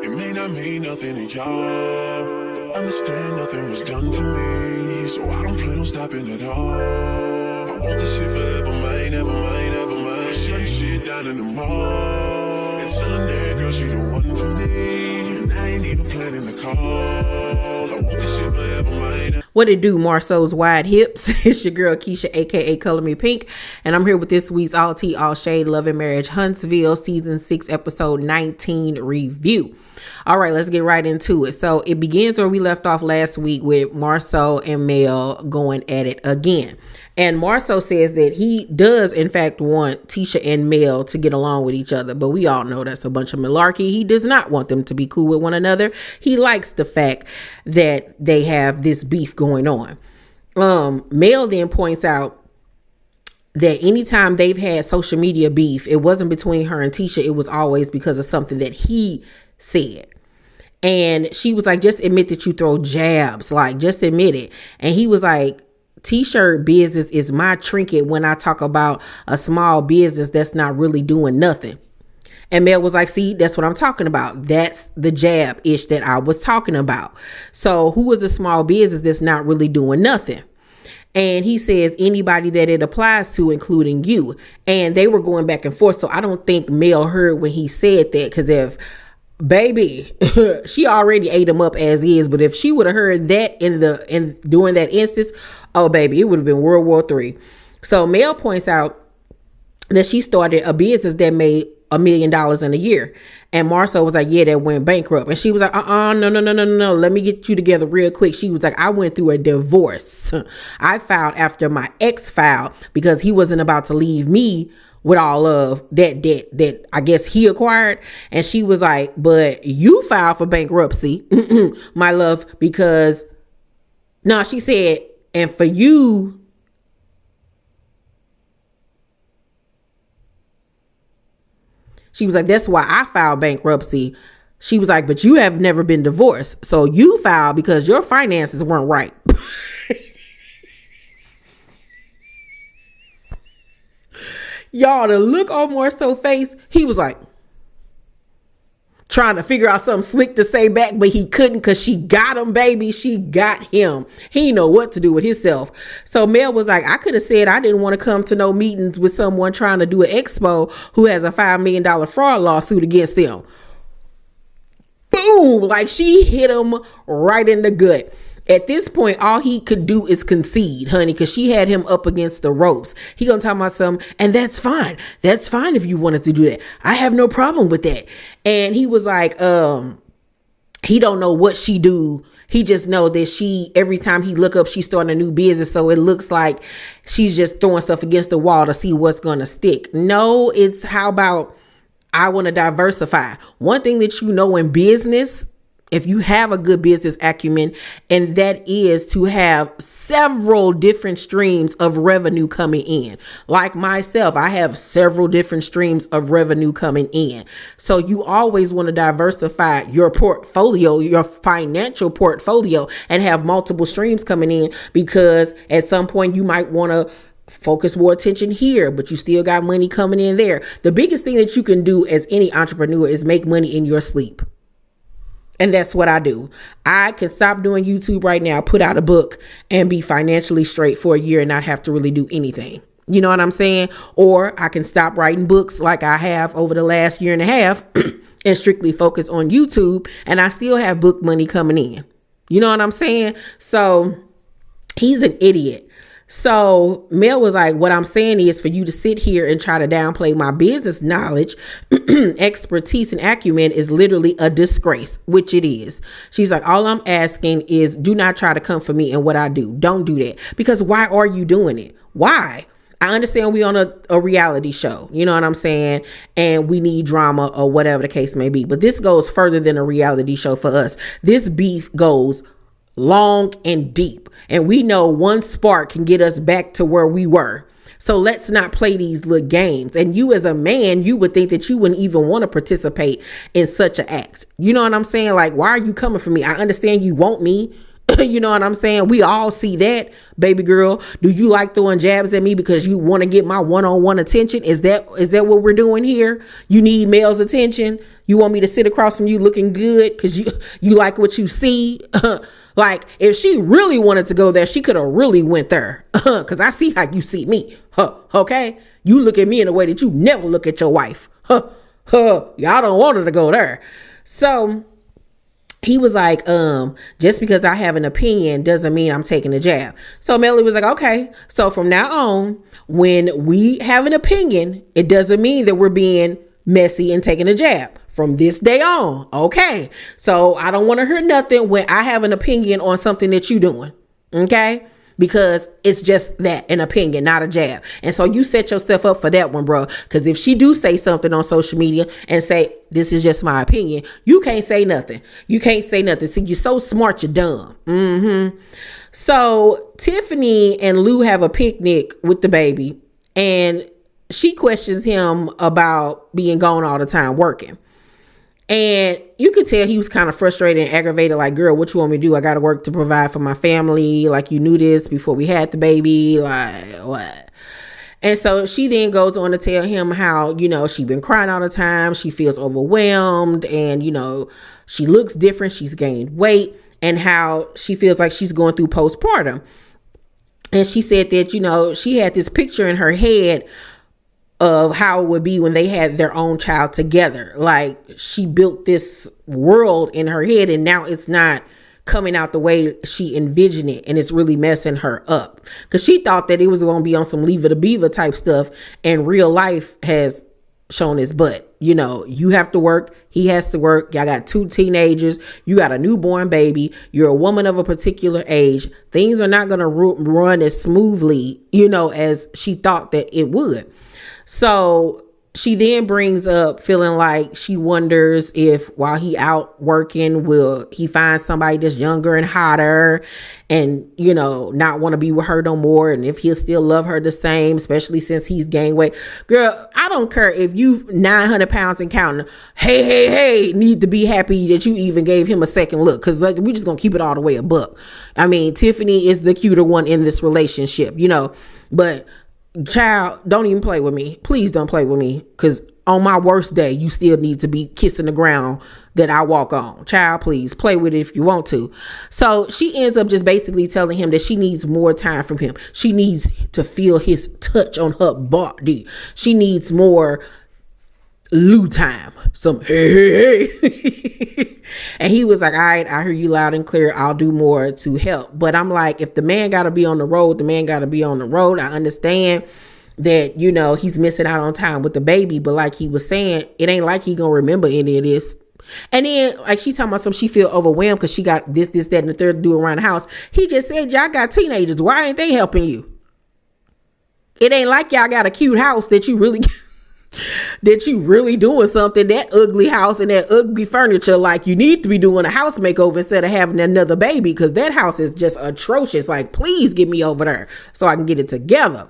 It may not mean nothing to y'all, but understand nothing was done for me, so I don't plan on stopping at all. I want this shit forever, mine, ever mine, ever mine. I'm shutting shit down in the mall, and telling that girl she the one for me, and I ain't even planning the call. I want this shit forever, mine. What it do, Marceau's Wide Hips? It's your girl Keisha, aka Color Me Pynk, and I'm here with this week's All Tea All Shade Love and Marriage Huntsville Season 6 Episode 19 review. All right, let's get right into it. So it begins where we left off last week with Marceau and Mel going at it again. And Marceau says that he does, in fact, want Tisha and Mel to get along with each other. But we all know that's a bunch of malarkey. He does not want them to be cool with one another. He likes the fact that they have this beef going on. Mel then points out that anytime they've had social media beef, it wasn't between her and Tisha. It was always because of something that he said. And she was like, just admit that you throw jabs. Like, just admit it. And he was like, T-shirt business is my trinket when I talk about a small business that's not really doing nothing. And Mel was like, see, that's what I'm talking about. That's the jab-ish that I was talking about. So who is the small business that's not really doing nothing? And he says anybody that it applies to, including you. And they were going back and forth. So I don't think Mel heard when he said that, because if baby, she already ate him up as is. But if she would have heard that during that instance, oh baby, it would have been World War III. So Mel points out that she started a business that made $1 million in a year. And Marceau was like, yeah, that went bankrupt. And she was like, no. Let me get you together real quick. She was like, I went through a divorce. I filed after my ex filed because he wasn't about to leave me with all of that debt that I guess he acquired. And she was like, but you filed for bankruptcy, my love, because no, she said, and for you, she was like, that's why I filed bankruptcy. She was like, but you have never been divorced. So you filed because your finances weren't right. Y'all, the look on Marceau's face, he was like trying to figure out something slick to say back, but he couldn't because she got him, baby. She got him. He didn't know what to do with himself. So Mel was like, I could have said I didn't want to come to no meetings with someone trying to do an expo who has a $5 million fraud lawsuit against them. Boom! Like she hit him right in the gut. At this point, all he could do is concede, honey, because she had him up against the ropes. He gonna talk about something, and that's fine. That's fine if you wanted to do that. I have no problem with that. And he was like, he don't know what she do. He just know that every time he look up, she's starting a new business. So it looks like she's just throwing stuff against the wall to see what's gonna stick. No, it's how about I want to diversify. One thing that you know in business, if you have a good business acumen, and that is to have several different streams of revenue coming in. Like myself, I have several different streams of revenue coming in. So you always want to diversify your portfolio, your financial portfolio, and have multiple streams coming in, because at some point you might want to focus more attention here, but you still got money coming in there. The biggest thing that you can do as any entrepreneur is make money in your sleep. And that's what I do. I can stop doing YouTube right now, put out a book, and be financially straight for a year and not have to really do anything. You know what I'm saying? Or I can stop writing books like I have over the last year and a half and strictly focus on YouTube, and I still have book money coming in. You know what I'm saying? So he's an idiot. So Mel was like, what I'm saying is for you to sit here and try to downplay my business knowledge, expertise, and acumen is literally a disgrace, which it is. She's like, all I'm asking is do not try to come for me and what I do. Don't do that. Because why are you doing it? Why? I understand we on a reality show, you know what I'm saying? And we need drama or whatever the case may be. But this goes further than a reality show for us. This beef goes long and deep, and we know one spark can get us back to where we were. So let's not play these little games. And you as a man, you would think that you wouldn't even want to participate in such an act. You know what I'm saying? Like, why are you coming for me? I understand you want me. You know what I'm saying? We all see that, baby girl. Do you like throwing jabs at me because you want to get my one-on-one attention? Is that what we're doing here? You need male's attention? You want me to sit across from you looking good because you like what you see? Like, if she really wanted to go there, she could have really went there. Because I see how you see me. Okay? You look at me in a way that you never look at your wife. Y'all don't want her to go there. So he was like, just because I have an opinion doesn't mean I'm taking a jab. So Melody was like, okay. So from now on, when we have an opinion, it doesn't mean that we're being messy and taking a jab. From this day on, okay? So I don't want to hear nothing when I have an opinion on something that you doing, okay? Because it's just that, an opinion, not a jab. And so you set yourself up for that one, bro. Because if she do say something on social media and say, this is just my opinion, you can't say nothing. You can't say nothing. See, you're so smart, you're dumb. So Tiffany and Lou have a picnic with the baby. And she questions him about being gone all the time working. And you could tell he was kind of frustrated and aggravated, like, girl, what you want me to do? I got to work to provide for my family. Like, you knew this before we had the baby. Like, what? And so she then goes on to tell him how, she been crying all the time. She feels overwhelmed and, she looks different. She's gained weight and how she feels like she's going through postpartum. And she said that, she had this picture in her head of how it would be when they had their own child together. Like, she built this world in her head and now it's not coming out the way she envisioned it, and it's really messing her up because she thought that it was going to be on some Leave It a Beaver type stuff, and real life has shown his butt. You have to work, he has to work, y'all got 2 teenagers, you got a newborn baby, you're a woman of a particular age. Things are not going to run as smoothly as she thought that it would. So she then brings up feeling like she wonders if while he out working, will he find somebody that's younger and hotter and, not want to be with her no more. And if he'll still love her the same, especially since he's gained weight. Girl, I don't care if you 900 pounds and counting. Hey, need to be happy that you even gave him a second look. Cause we just gonna keep it all the way a buck. I mean, Tiffany is the cuter one in this relationship, but child, don't even play with me. Please don't play with me. Because on my worst day, you still need to be kissing the ground that I walk on. Child, please play with it if you want to. So she ends up just basically telling him that she needs more time from him. She needs to feel his touch on her body. She needs more Lou time. Some hey. And he was like, all right, I hear you loud and clear. I'll do more to help. But I'm like, if the man got to be on the road, the man got to be on the road. I understand that, he's missing out on time with the baby. But like he was saying, it ain't like he gonna remember any of this. And then like she talking about she feel overwhelmed because she got this, that, and the third to do around the house. He just said, y'all got teenagers. Why ain't they helping you? It ain't like y'all got a cute house that you really doing something. That ugly house and that ugly furniture, like you need to be doing a house makeover instead of having another baby, because that house is just atrocious. Like, please get me over there so I can get it together.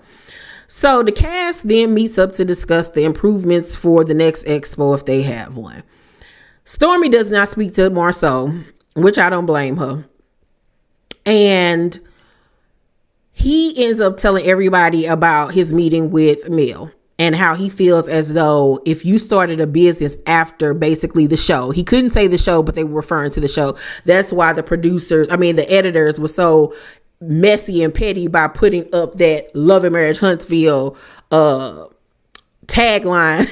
So the cast then meets up to discuss the improvements for the next expo if they have one. Stormy does not speak to Marcel, which I don't blame her. And he ends up telling everybody about his meeting with Mel and how he feels as though if you started a business after basically the show, he couldn't say the show, but they were referring to the show. That's why the editors were so messy and petty by putting up that Love and Marriage Huntsville tagline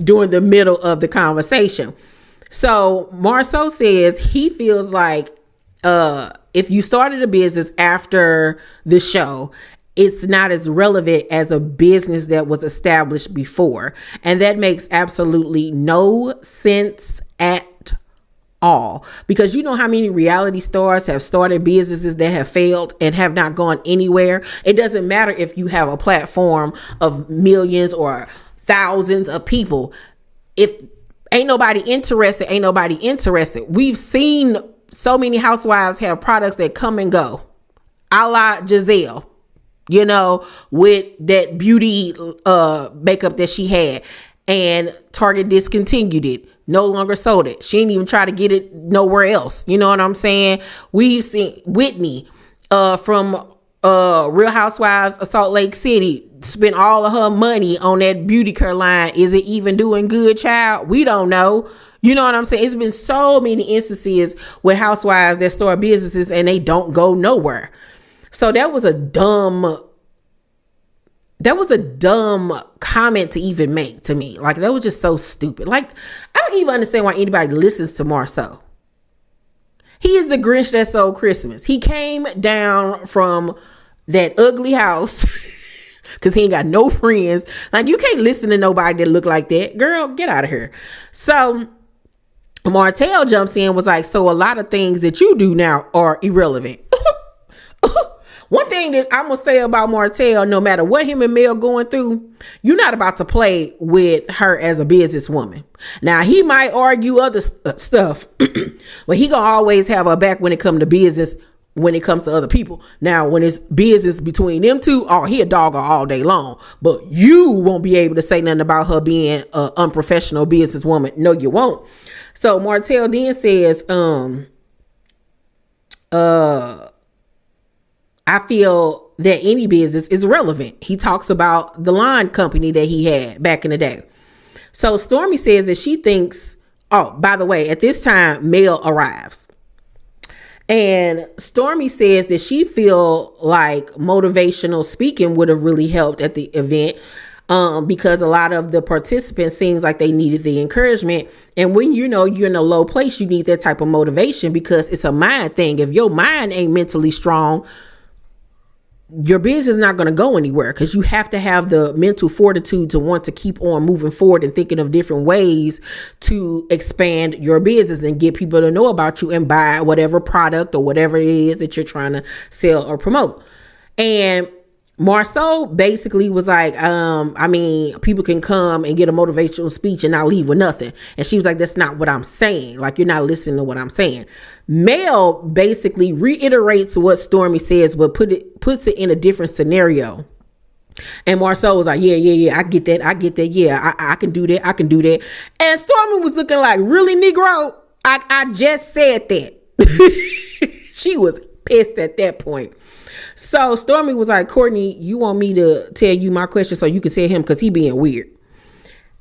during the middle of the conversation. So Marceau says he feels like if you started a business after the show, it's not as relevant as a business that was established before. And that makes absolutely no sense at all. Because you know how many reality stars have started businesses that have failed and have not gone anywhere. It doesn't matter if you have a platform of millions or thousands of people. If ain't nobody interested. We've seen so many housewives have products that come and go. A la Giselle. With that beauty makeup that she had. and Target discontinued it. No longer sold it. She didn't even try to get it nowhere else. You know what I'm saying? We've seen Whitney from Real Housewives of Salt Lake City spent all of her money on that beauty care line. Is it even doing good, child? We don't know. You know what I'm saying? It's been so many instances with housewives that start businesses and they don't go nowhere. So that was a dumb comment to even make to me. Like, that was just so stupid. Like, I don't even understand why anybody listens to Marceau. He is the Grinch that stole Christmas. He came down from that ugly house because he ain't got no friends. Like, you can't listen to nobody that look like that. Girl, get out of here. So Martel jumps in, was like, so a lot of things that you do now are irrelevant. One thing that I'm going to say about Martel, no matter what him and Mel going through, you're not about to play with her as a businesswoman. Now, he might argue other stuff, but he going to always have her back when it comes to business, when it comes to other people. Now, when it's business between them two, oh, he a dog all day long. But you won't be able to say nothing about her being an unprofessional businesswoman. No, you won't. So Martel then says, I feel that any business is relevant. He talks about the lawn company that he had back in the day. So Stormy says that she thinks, oh, by the way, at this time, Mel arrives. And Stormy says that she feel like motivational speaking would have really helped at the event, because a lot of the participants seems like they needed the encouragement. And when you know you're in a low place, you need that type of motivation because it's a mind thing. If your mind ain't mentally strong, your business is not going to go anywhere, because you have to have the mental fortitude to want to keep on moving forward and thinking of different ways to expand your business and get people to know about you and buy whatever product or whatever it is that you're trying to sell or promote. And Marceau basically was like, people can come and get a motivational speech and not leave with nothing. And she was like, that's not what I'm saying. Like, you're not listening to what I'm saying. Mel basically reiterates what Stormy says, but puts it in a different scenario. And Marceau was like, yeah, I get that. Yeah, I can do that. I can do that. And Stormy was looking like, really, Negro? I just said that. She was pissed at that point. So Stormy was like, Courtney, you want me to tell you my question so you can tell him, because he being weird.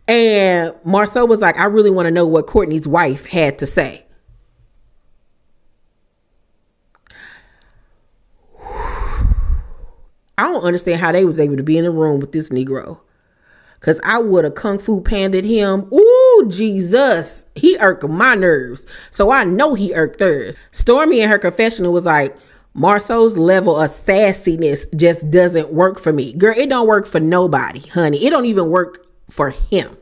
And Marceau was like, I really want to know what Courtney's wife had to say. I don't understand how they was able to be in the room with this Negro, because I would have kung fu pandaed him. Ooh, Jesus. He irked my nerves. So I know he irked hers. Stormy in her confessional was like, Marceau's level of sassiness just doesn't work for me. Girl, it don't work for nobody, honey. It don't even work for him,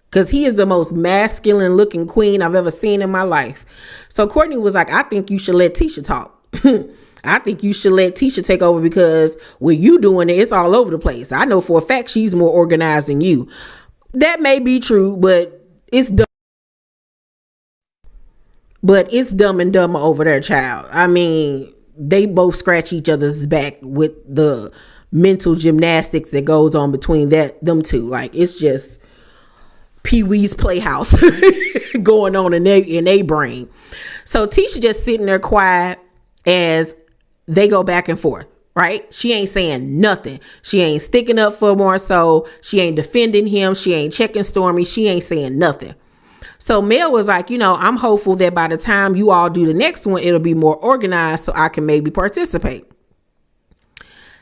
because he is the most masculine looking queen I've ever seen in my life. So Courtney was like, I think you should let Tisha talk. I think you should let Tisha take over, because with you doing it, it's all over the place. I know for a fact she's more organized than you. That may be true, but it's dumb. But it's Dumb and Dumber over there, child. I mean, they both scratch each other's back with the mental gymnastics that goes on between them two. Like, it's just Pee-wee's Playhouse going on in their brain. So Tisha just sitting there quiet as they go back and forth, right? She ain't saying nothing. She ain't sticking up for Marceau. She ain't defending him. She ain't checking Stormy. She ain't saying nothing. So Mel was like, I'm hopeful that by the time you all do the next one, it'll be more organized so I can maybe participate.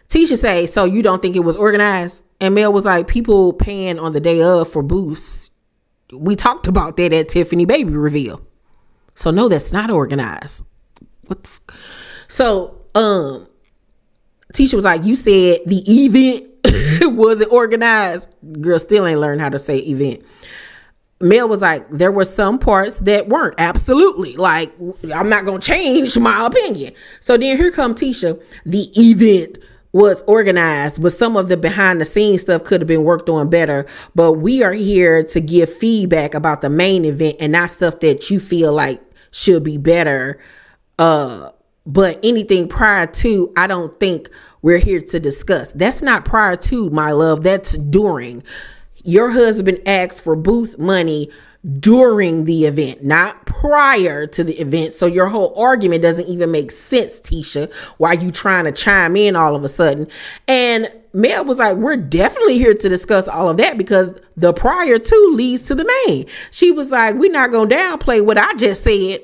Tisha say, so you don't think it was organized? And Mel was like, people paying on the day of for booths. We talked about that at Tiffany baby reveal. So no, that's not organized. What the fuck? So, Tisha was like, you said the event wasn't organized. Girl still ain't learned how to say event. Mel was like, there were some parts that weren't. Absolutely. Like, I'm not going to change my opinion. So then here come Tisha. The event was organized, but some of the behind the scenes stuff could have been worked on better. But we are here to give feedback about the main event and not stuff that you feel like should be better. But anything prior to, I don't think we're here to discuss. That's not prior to, my love. That's during. your husband asked for booth money during the event, not prior to the event. So your whole argument doesn't even make sense, Tisha. Why are you trying to chime in all of a sudden? And Mel was like, we're definitely here to discuss all of that because the prior to leads to the main. She was like, we're not going to downplay what I just said,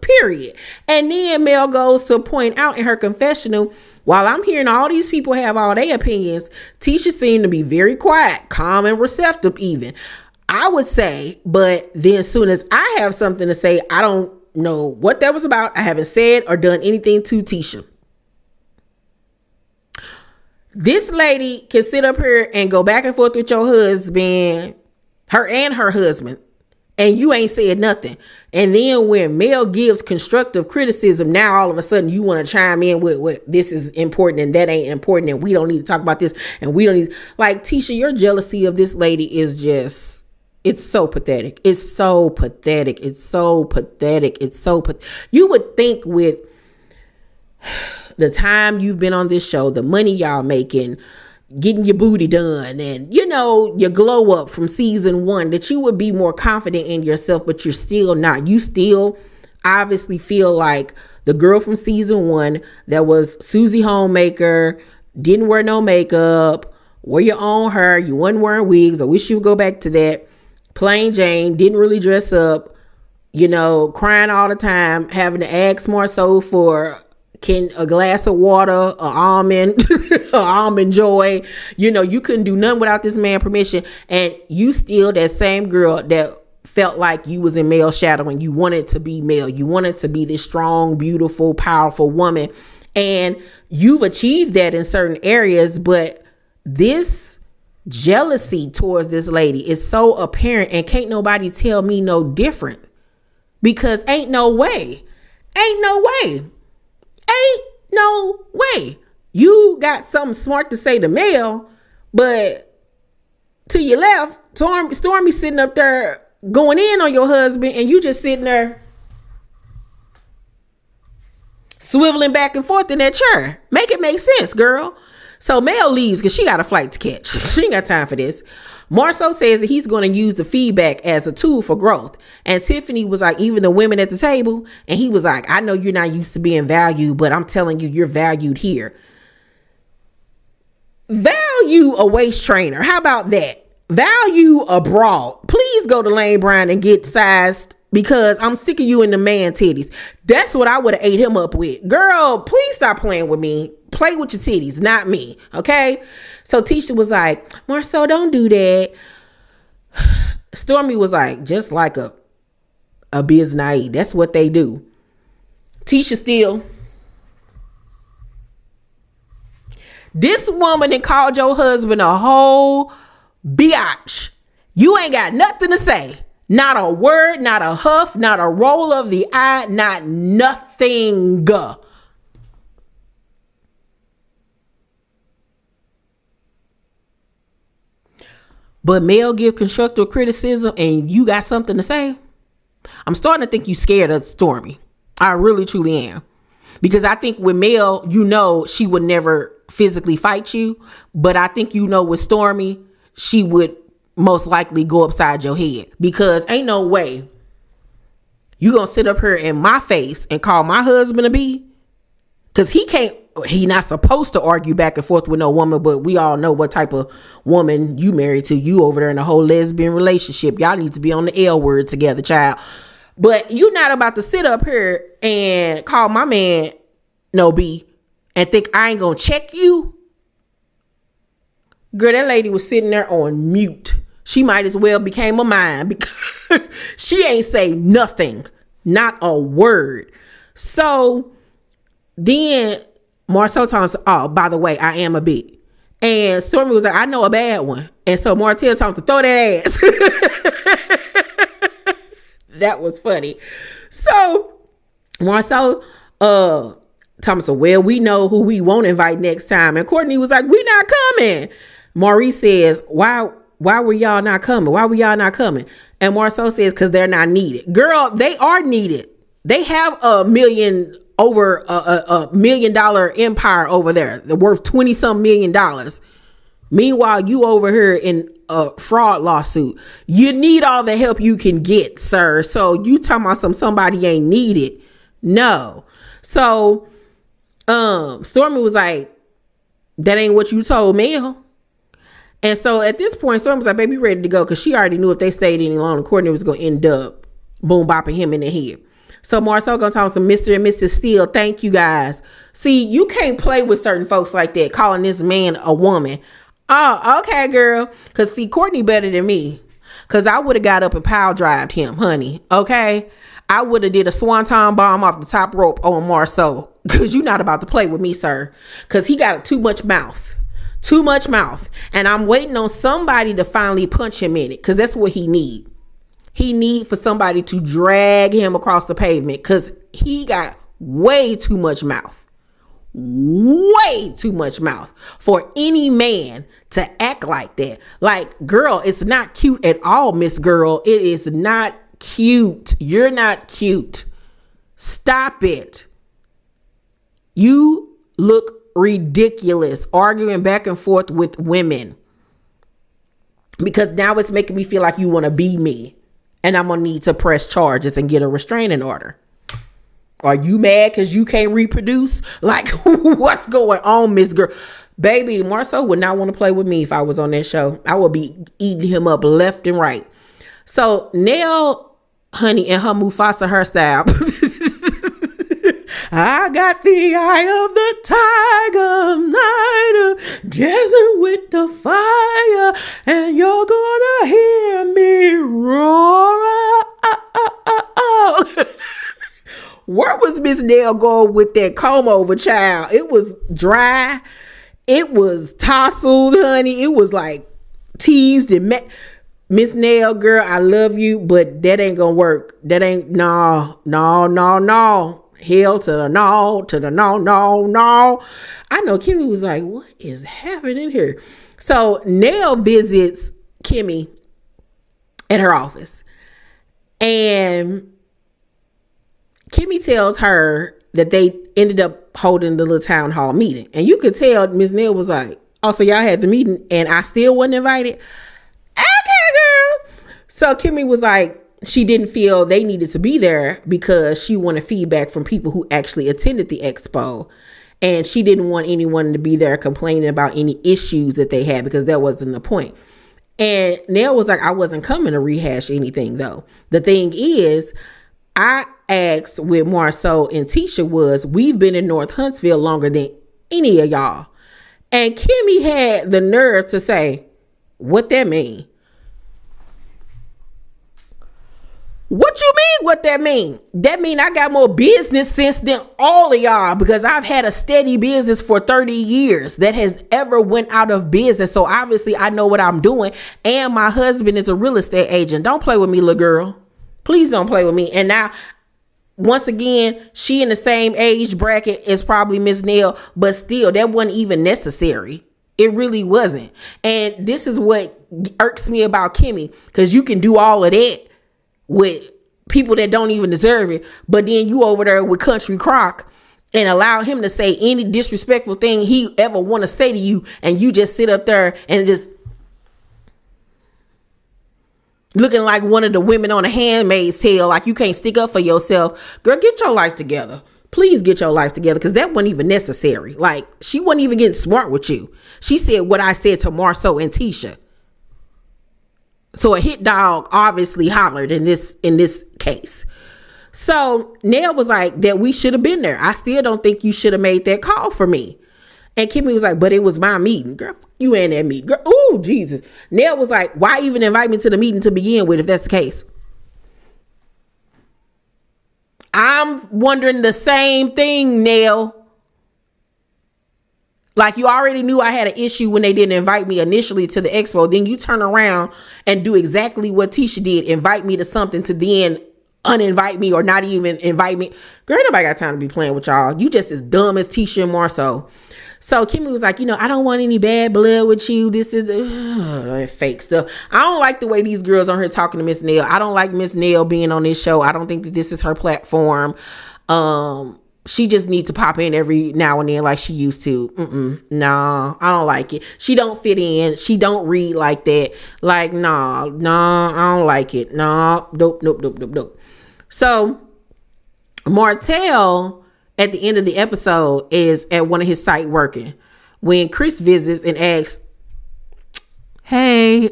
period. And then Mel goes to point out in her confessional, while I'm hearing all these people have all their opinions, Tisha seemed to be very quiet, calm, and receptive even. I would say, but then as soon as I have something to say, I don't know what that was about. I haven't said or done anything to Tisha. This lady can sit up here and go back and forth with your husband, her husband, and you ain't said nothing. And then when Mel gives constructive criticism, now all of a sudden you want to chime in with what this is important and that ain't important and we don't need to talk about this and we don't need, like, Tisha, your jealousy of this lady is just, it's so pathetic. It's so pathetic. It's so pathetic. It's so you would think with the time you've been on this show, the money y'all making, getting your booty done, and your glow up from season 1, that you would be more confident in yourself, but you're still not. You still obviously feel like the girl from season 1 that was Susie Homemaker, didn't wear no makeup, wore your own hair, you wasn't wearing wigs. I wish you would go back to that. Plain Jane, didn't really dress up, crying all the time, having to ask more so for a glass of water, an almond, almond joy. You couldn't do nothing without this man's permission. And you still that same girl that felt like you was in male shadow and you wanted to be male. You wanted to be this strong, beautiful, powerful woman. And you've achieved that in certain areas, but this jealousy towards this lady is so apparent, and can't nobody tell me no different, because ain't no way you got something smart to say to Mel, but to your left, Stormy sitting up there going in on your husband, and you just sitting there swiveling back and forth in that chair. Make it make sense, girl. So Mel leaves because she got a flight to catch. She ain't got time for this. Marceau says that he's going to use the feedback as a tool for growth. And Tiffany was like, even the women at the table. And he was like, I know you're not used to being valued, but I'm telling you, you're valued here. Value a waist trainer. How about that? Value a bra. Please go to Lane Bryant and get sized, because I'm sick of you in the man titties. That's what I would have ate him up with. Girl, please stop playing with me. Play with your titties, not me. Okay? So Tisha was like, Marceau, don't do that. Stormy was like, just like a biz naive. That's what they do. Tisha still. This woman that called your husband a whole biatch. You ain't got nothing to say. Not a word, not a huff, not a roll of the eye, not nothing. But Mel give constructive criticism and you got something to say? I'm starting to think you scared of Stormy. I really, truly am. Because I think with Mel, she would never physically fight you. But I think with Stormy, she would most likely go upside your head. Because ain't no way you gonna sit up here in my face and call my husband a B. Because he not supposed to argue back and forth with no woman, but we all know what type of woman you married to. You over there in a whole lesbian relationship. Y'all need to be on the L word together, child. But you not about to sit up here and call my man no B and think I ain't gonna check you. Girl, that lady was sitting there on mute. She might as well became a mime because she ain't say nothing, not a word. So then Marceau told him, oh, by the way, I am a B. And Stormy was like, I know a bad one. And so Martel told him to throw that ass. That was funny. So Marceau told him, so, well, we know who we won't invite next time. And Courtney was like, we not coming. Maurice says, why were y'all not coming? Why were y'all not coming? And Marceau says, because they're not needed. Girl, they are needed. They have over $1 million empire over there. They're worth $20-some million. Meanwhile, you over here in a fraud lawsuit. You need all the help you can get, sir. So you talking about somebody ain't needed. No. So Stormy was like, that ain't what you told Mel. And so at this point, Stormy was like, baby, ready to go, because she already knew if they stayed any longer, Courtney was going to end up boom bopping him in the head. So Marcel gonna talk some Mr. and Mrs. Steele. Thank you guys. See, you can't play with certain folks like that, calling this man a woman. Oh, okay, girl. Because see, Courtney better than me. Because I would have got up and pile drived him, honey. Okay? I would have did a swanton bomb off the top rope on Marceau. Because you're not about to play with me, sir. Because he got too much mouth. Too much mouth. And I'm waiting on somebody to finally punch him in it. Because that's what he need. He need for somebody to drag him across the pavement. Because he got way too much mouth. Way too much mouth for any man to act like that. Like, girl, it's not cute at all, Miss Girl. It is not cute. You're not cute. Stop it. You look ridiculous arguing back and forth with women, because now it's making me feel like you want to be me, and I'm gonna need to press charges and get a restraining order. Are you mad because you can't reproduce? Like, what's going on, Miss Girl? Baby, Marcel would not want to play with me if I was on that show. I would be eating him up left and right. So Nell, honey, in her Mufasa hairstyle. I got the eye of the tiger, night, dancing with the fire, and you're gonna hear me roar. Where was Miss Nell going with that comb over, child? It was dry. It was tousled, honey. It was like teased and Miss Nell, girl, I love you, but that ain't gonna work. That ain't, no. Hell to the no, to the no. I know Kimmy was like, what is happening here? So Nell visits Kimmy at her office, and Kimmy tells her that they ended up holding the little town hall meeting. And you could tell Miss Nell was like, oh, so y'all had the meeting and I still wasn't invited? Okay, girl. So Kimmy was like, she didn't feel they needed to be there because she wanted feedback from people who actually attended the expo. And she didn't want anyone to be there complaining about any issues that they had, because that wasn't the point. And Nell was like, I wasn't coming to rehash anything, though. The thing is, I asked with Marceau and Tisha was, we've been in North Huntsville longer than any of y'all. And Kimmy had the nerve to say, what that mean? What you mean what that mean? That mean I got more business sense than all of y'all, because I've had a steady business for 30 years that has ever went out of business. So obviously I know what I'm doing. And my husband is a real estate agent. Don't play with me, little girl. Please don't play with me. And now, once again, she in the same age bracket as probably Miss Nell, but still, that wasn't even necessary. It really wasn't. And this is what irks me about Kimmy, because you can do all of that with people that don't even deserve it, but then you over there with Country Crock and allow him to say any disrespectful thing he ever want to say to you, and you just sit up there and just looking like one of the women on a Handmaid's Tale, like you can't stick up for yourself. Girl, get your life together. Please get your life together, because that wasn't even necessary. Like, she wasn't even getting smart with you. She said what I said to Marceau and Tisha. So a hit dog obviously hollered in this case. So Nell was like, that we should have been there. I still don't think you should have made that call for me. And Kimmy was like, but it was my meeting. Girl, you ain't that meeting. Girl, oh, Jesus. Nell was like, why even invite me to the meeting to begin with if that's the case? I'm wondering the same thing, Nell. Like, you already knew I had an issue when they didn't invite me initially to the expo. Then you turn around and do exactly what Tisha did. Invite me to something to then uninvite me or not even invite me. Girl, nobody got time to be playing with y'all. You just as dumb as Tisha and Marceau. So Kimmy was like, I don't want any bad blood with you. This is that fake stuff. I don't like the way these girls on here talking to Miss Nell. I don't like Miss Nell being on this show. I don't think that this is her platform. she just needs to pop in every now and then like she used to. No, I don't like it. She don't fit in. She don't read like that. Like, no, I don't like it. No, nope. So Martel at the end of the episode is at one of his site working when Chris visits and asks, hey,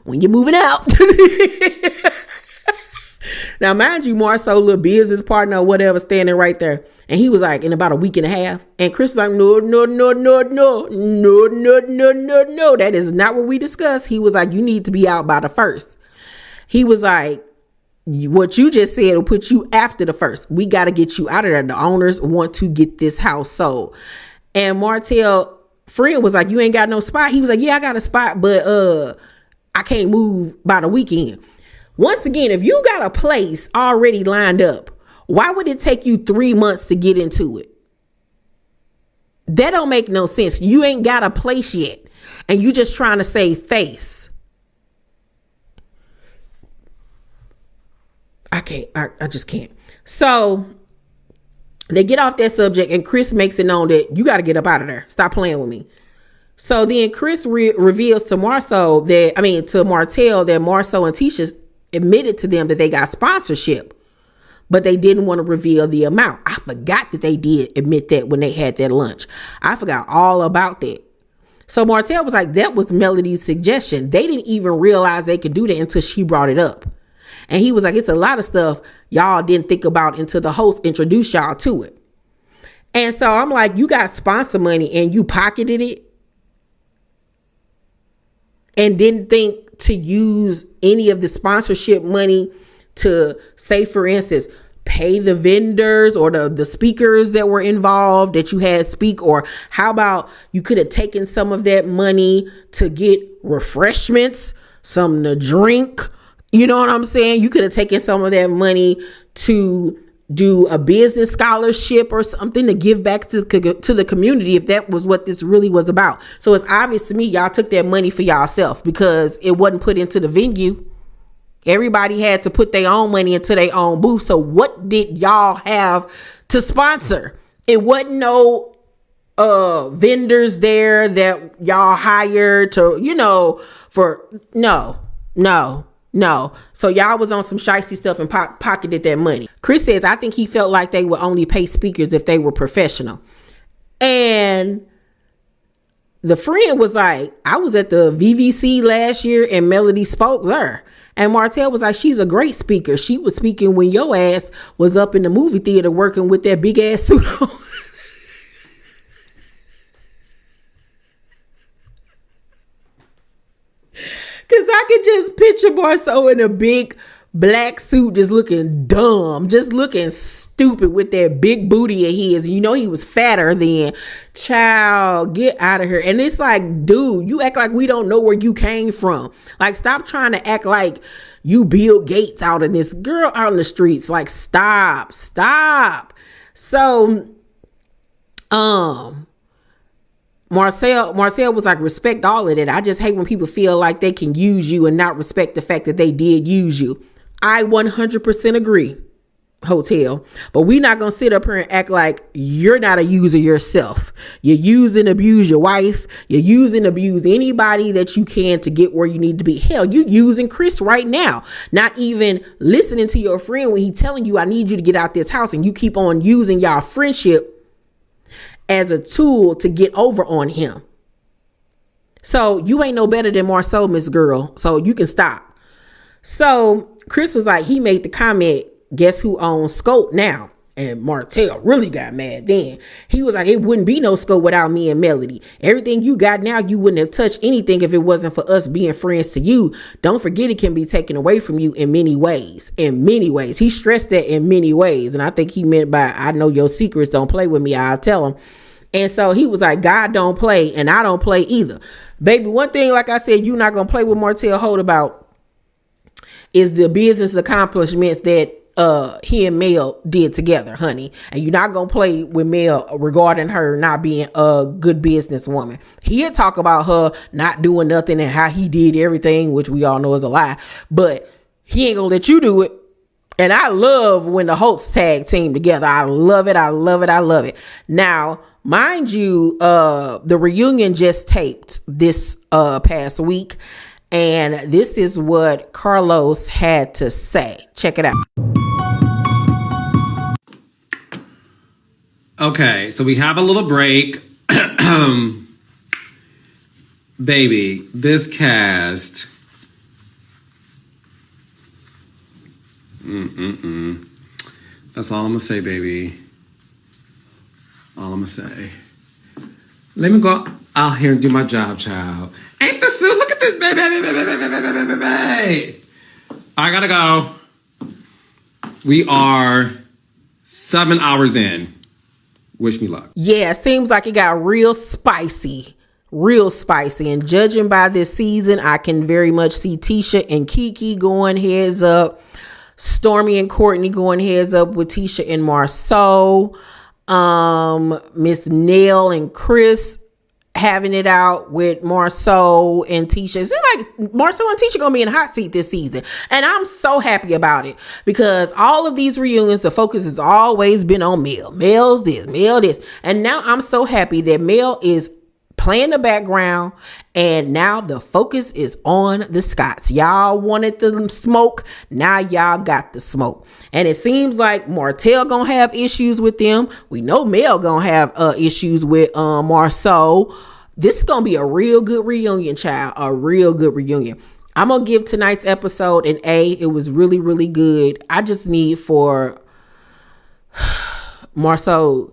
when you moving out? Now, mind you, Marceau, little business partner or whatever, standing right there. And he was like, in about a week and a half. And Chris was like, no. That is not what we discussed. He was like, you need to be out by the 1st. He was like, what you just said will put you after the 1st. We got to get you out of there. The owners want to get this house sold. And Martel friend was like, you ain't got no spot. He was like, yeah, I got a spot, but I can't move by the weekend. Once again, if you got a place already lined up, why would it take you 3 months to get into it? That don't make no sense. You ain't got a place yet, and you just trying to save face. I just can't. So they get off that subject, and Chris makes it known that you got to get up out of there. Stop playing with me. So then Chris reveals to Martel that Marceau and Tisha admitted to them that they got sponsorship, but they didn't want to reveal the amount. I forgot that they did admit that when they had that lunch. I forgot all about that. So Martel was like, that was Melody's suggestion. They didn't even realize they could do that until she brought it up. And he was like, it's a lot of stuff y'all didn't think about until the host introduced y'all to it. And so I'm like, you got sponsor money and you pocketed it and didn't think to use any of the sponsorship money to, say, for instance, pay the vendors or the speakers that were involved that you had speak? Or how about you could have taken some of that money to get refreshments, something to drink? You know what I'm saying? You could have taken some of that money to do a business scholarship or something to give back to the community if that was what this really was about. So it's obvious to me y'all took that money for y'allself because it wasn't put into the venue. Everybody had to put their own money into their own booth. So what did y'all have to sponsor? It wasn't no vendors there that y'all hired to, for no. So y'all was on some shicey stuff and pocketed that money. Chris says, I think he felt like they would only pay speakers if they were professional. And the friend was like, I was at the VVC last year and Melody spoke there. And Martel was like, she's a great speaker. She was speaking when your ass was up in the movie theater working with that big ass suit on. Cause I could just picture Marceau in a big black suit, just looking dumb, just looking stupid with that big booty of his. He was fatter then. Child, get out of here. And it's like, dude, you act like we don't know where you came from. Like, stop trying to act like you Bill Gates out in this girl out in the streets. Like, stop. So, Marcel was like, respect all of that. I just hate when people feel like they can use you and not respect the fact that they did use you. I 100% agree, Hotel. But we're not going to sit up here and act like you're not a user yourself. You use and abuse your wife. You use and abuse anybody that you can to get where you need to be. Hell, you using Chris right now. Not even listening to your friend when he's telling you, I need you to get out this house. And you keep on using y'all friendship as a tool to get over on him. So you ain't no better than Marceau, Miss Girl. So you can stop. So Chris was like, he made the comment, guess who owns Scope now? And Martel really got mad then. He was like, it wouldn't be no Scope without me and Melody. Everything you got now, you wouldn't have touched anything if it wasn't for us being friends to you. Don't forget it can be taken away from you in many ways. In many ways. He stressed that in many ways. And I think he meant by, I know your secrets, don't play with me, I'll tell him. And so he was like, God don't play and I don't play either. Baby, one thing, like I said, you're not going to play with Martel Holt about is the business accomplishments that he and Mel did together, honey. And you're not going to play with Mel regarding her not being a good businesswoman. He'll talk about her not doing nothing and how he did everything, which we all know is a lie. But he ain't going to let you do it. And I love when the Holtz tag team together. I love it. I love it. I love it. Now, mind you, the reunion just taped this past week. And this is what Carlos had to say. Check it out. Okay, so we have a little break. Baby, this cast. That's all I'm gonna say, baby. All I'm gonna say. Let me go out here and do my job, child. Ain't this so? Look at this, baby. I gotta go. We are 7 hours in. Wish me luck. Yeah, it seems like it got real spicy. Real spicy. And judging by this season, I can very much see Tisha and Kiki going heads up. Stormy and Courtney going heads up with Tisha and Marceau. Miss Nell and Chris having it out with Marceau and Tisha. It seems like Marceau and Tisha gonna be in the hot seat this season. And I'm so happy about it because all of these reunions, the focus has always been on Mel. Mel's this, Mel this. And now I'm so happy that Mel is playing the background and now the focus is on the Scotts. Y'all wanted the smoke. Now y'all got the smoke. And it seems like Martel gonna have issues with them. We know Mel gonna have issues with Marceau. This is gonna be a real good reunion, child. A real good reunion. I'm gonna give tonight's episode an A. It was really, really good. I just need for Marceau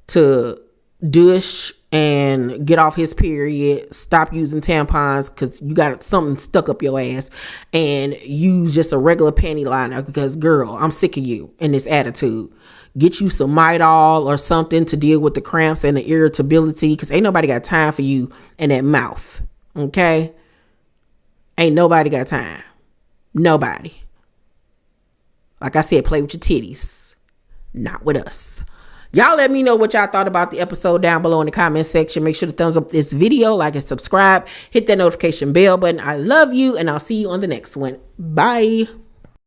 to douche and get off his period, stop using tampons because you got something stuck up your ass, and use just a regular panty liner because, girl, I'm sick of you and this attitude. Get you some Midol or something to deal with the cramps and the irritability because ain't nobody got time for you and that mouth, okay? Ain't nobody got time. Nobody. Like I said, play with your titties. Not with us. Y'all let me know what y'all thought about the episode down below in the comment section. Make sure to thumbs up this video, like and subscribe. Hit that notification bell button. I love you, and I'll see you on the next one. Bye.